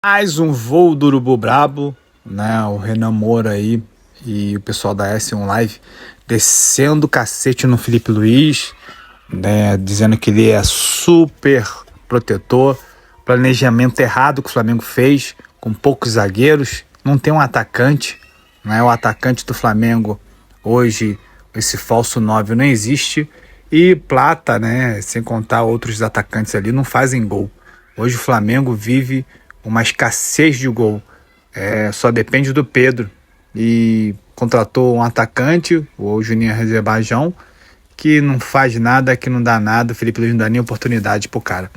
Mais um voo do Urubu Brabo, né? O Renan Moura aí e o pessoal da S1 Live descendo o cacete no Felipe Luiz, né? Dizendo que ele é super protetor. Planejamento errado que o Flamengo fez, com poucos zagueiros. Não tem um atacante, né? O atacante do Flamengo hoje, esse falso 9 não existe. E Plata, né? Sem contar outros atacantes ali, não fazem gol. Hoje o Flamengo vive uma escassez de gol. Só depende do Pedro. E contratou um atacante, o Juninho Azerbaijão, que não faz nada, que não dá nada. O Felipe Luiz não dá nem oportunidade pro cara.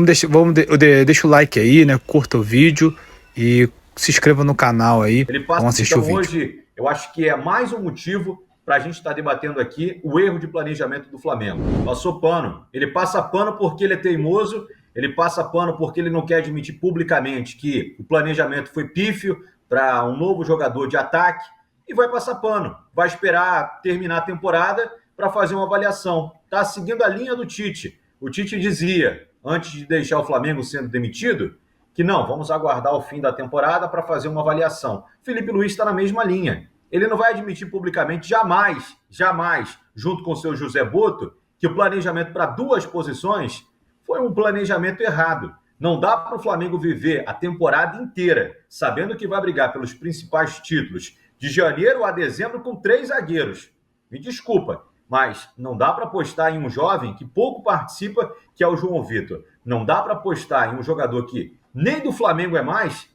Deixa o like aí, né? Curta o vídeo e se inscreva no canal aí. Ele passa, Vamos assistir então, o vídeo. hoje, eu acho que é mais um motivo para a gente estar debatendo aqui o erro de planejamento do Flamengo. Passou pano. Ele passa pano porque ele é teimoso, ele passa pano porque ele não quer admitir publicamente que o planejamento foi pífio para um novo jogador de ataque e vai passar pano. Vai esperar terminar a temporada para fazer uma avaliação. Está seguindo a linha do Tite. O Tite dizia, antes de deixar o Flamengo sendo demitido, que não, vamos aguardar o fim da temporada para fazer uma avaliação. Felipe Luiz está na mesma linha. Ele não vai admitir publicamente, jamais, junto com o seu José Boto, que o planejamento para duas posições foi um planejamento errado. Não dá para o Flamengo viver a temporada inteira sabendo que vai brigar pelos principais títulos de janeiro a dezembro com 3 zagueiros. Me desculpa, mas não dá para apostar em um jovem que pouco participa, que é o João Vitor. Não dá para apostar em um jogador que nem do Flamengo é mais,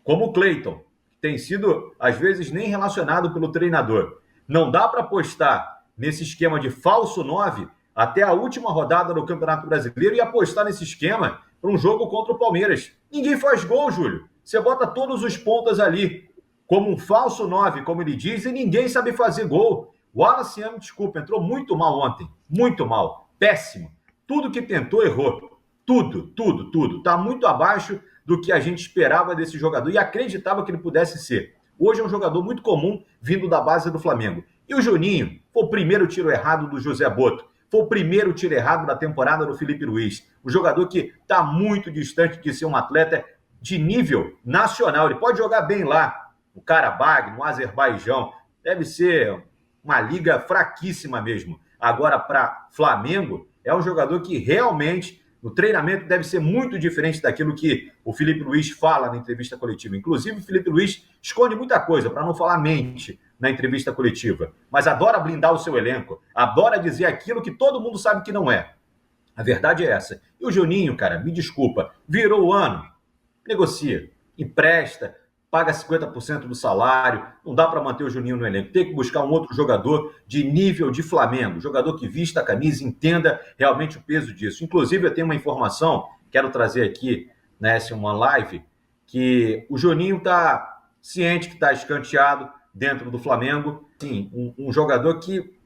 como o Cleiton, que tem sido, às vezes, nem relacionado pelo treinador. Não dá para apostar nesse esquema de falso 9 até a última rodada do Campeonato Brasileiro e apostar nesse esquema para um jogo contra o Palmeiras. Ninguém faz gol, Júlio. Você bota todos os pontas ali como um falso 9, como ele diz, e ninguém sabe fazer gol. O Wallace, me desculpa, entrou muito mal ontem. Muito mal. Péssimo. Tudo que tentou, errou. Tudo. Está muito abaixo do que a gente esperava desse jogador e acreditava que ele pudesse ser. Hoje é um jogador muito comum vindo da base do Flamengo. E o Juninho foi o primeiro tiro errado do José Boto. Foi o primeiro tiro errado da temporada do Felipe Luiz. O jogador que está muito distante de ser um atleta de nível nacional. Ele pode jogar bem lá, no Karabag, no Azerbaijão. Deve ser uma liga fraquíssima mesmo. Agora, para Flamengo, é um jogador que realmente no treinamento deve ser muito diferente daquilo que o Felipe Luiz fala na entrevista coletiva. Inclusive, o Felipe Luiz esconde muita coisa, para não falar mente na entrevista coletiva. Mas adora blindar o seu elenco, adora dizer aquilo que todo mundo sabe que não é. A verdade é essa. E o Juninho, cara, me desculpa, virou o ano, negocia, empresta, paga 50% do salário, não dá para manter o Juninho no elenco. Tem que buscar um outro jogador de nível de Flamengo, jogador que vista a camisa e entenda realmente o peso disso. Inclusive, eu tenho uma informação, quero trazer aqui nessa uma live, que o Juninho está ciente que está escanteado dentro do Flamengo. Sim, um jogador que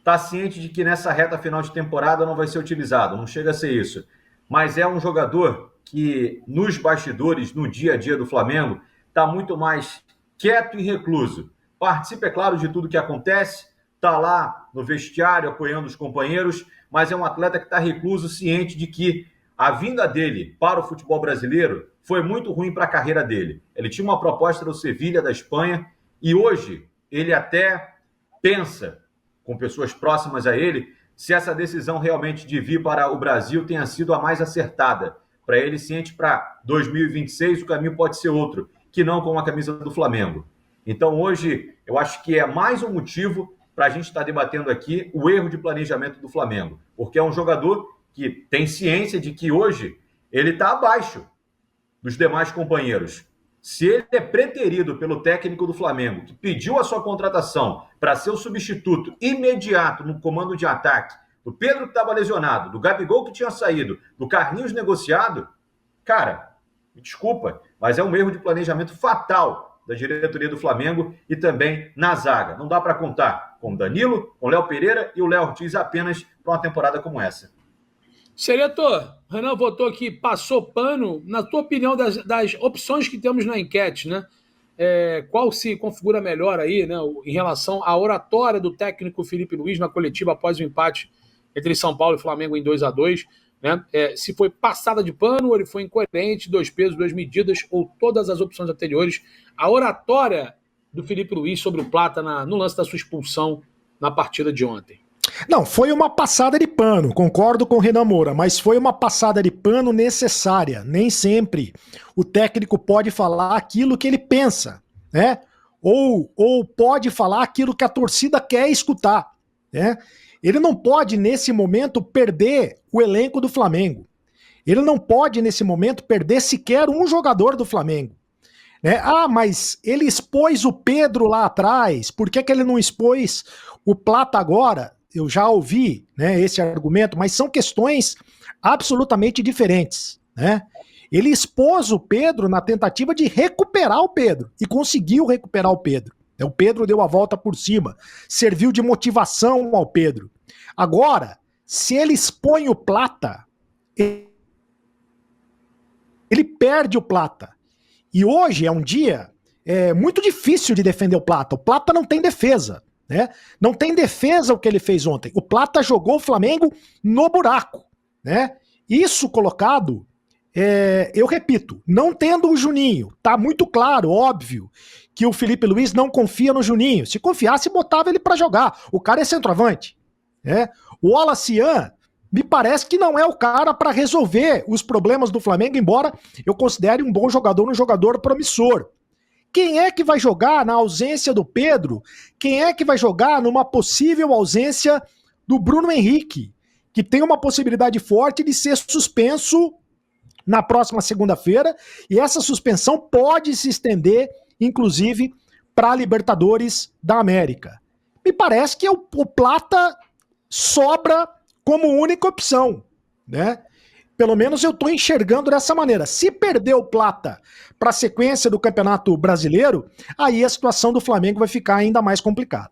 está ciente de que nessa reta final de temporada não vai ser utilizado, não chega a ser isso. Mas é um jogador que nos bastidores, no dia a dia do Flamengo, está muito mais quieto e recluso. Participa, é claro, de tudo que acontece, está lá no vestiário apoiando os companheiros, mas é um atleta que está recluso, ciente de que a vinda dele para o futebol brasileiro foi muito ruim para a carreira dele. Ele tinha uma proposta do Sevilha, da Espanha, e hoje ele até pensa, com pessoas próximas a ele, se essa decisão realmente de vir para o Brasil tenha sido a mais acertada. Para ele, ciente para 2026, o caminho pode ser outro, que não com a camisa do Flamengo. Então, hoje, eu acho que é mais um motivo para a gente estar debatendo aqui o erro de planejamento do Flamengo, porque é um jogador que tem ciência de que hoje ele está abaixo dos demais companheiros. Se ele é preterido pelo técnico do Flamengo, que pediu a sua contratação para ser o substituto imediato no comando de ataque, do Pedro que estava lesionado, do Gabigol que tinha saído, do Carlinhos negociado, cara, me desculpa, mas é um erro de planejamento fatal da diretoria do Flamengo e também na zaga. Não dá para contar com o Danilo, com o Léo Pereira e o Léo Ortiz apenas para uma temporada como essa. Xereto, Renan votou aqui, passou pano. Na tua opinião, das opções que temos na enquete, né? Qual se configura melhor aí, né? Em relação à oratória do técnico Felipe Luiz na coletiva após o empate entre São Paulo e Flamengo em 2-2? né? Se foi passada de pano, ou ele foi incoerente, 2 pesos, 2 medidas, ou todas as opções anteriores. A oratória do Felipe Luiz sobre o Plata no lance da sua expulsão na partida de ontem. Não, foi uma passada de pano, concordo com o Renan Moura, mas foi uma passada de pano necessária. Nem sempre o técnico pode falar aquilo que ele pensa, né? Ou pode falar aquilo que a torcida quer escutar, né? Ele não pode, nesse momento, perder o elenco do Flamengo. Ele não pode, nesse momento, perder sequer um jogador do Flamengo. Né? Ah, mas ele expôs o Pedro lá atrás, por que ele não expôs o Plata agora? Eu já ouvi, né, esse argumento, mas são questões absolutamente diferentes. Né? Ele expôs o Pedro na tentativa de recuperar o Pedro, e conseguiu recuperar o Pedro. O Pedro deu a volta por cima, serviu de motivação ao Pedro. Agora, se ele expõe o Plata, ele perde o Plata. E hoje é um dia muito difícil de defender o Plata. O Plata não tem defesa, né? Não tem defesa o que ele fez ontem. O Plata jogou o Flamengo no buraco, né? Isso colocado, eu repito, não tendo o Juninho, tá muito claro, óbvio, que o Felipe Luiz não confia no Juninho. Se confiasse, botava ele pra jogar. O cara é centroavante, né? O Olacian me parece que não é o cara para resolver os problemas do Flamengo, embora eu considere um bom jogador, um jogador promissor. Quem é que vai jogar na ausência do Pedro? Quem é que vai jogar numa possível ausência do Bruno Henrique, que tem uma possibilidade forte de ser suspenso na próxima segunda-feira, e essa suspensão pode se estender, inclusive, para a Libertadores da América. Me parece que o Plata sobra como única opção, né? Pelo menos eu estou enxergando dessa maneira. Se perder o Plata para a sequência do Campeonato Brasileiro, aí a situação do Flamengo vai ficar ainda mais complicada.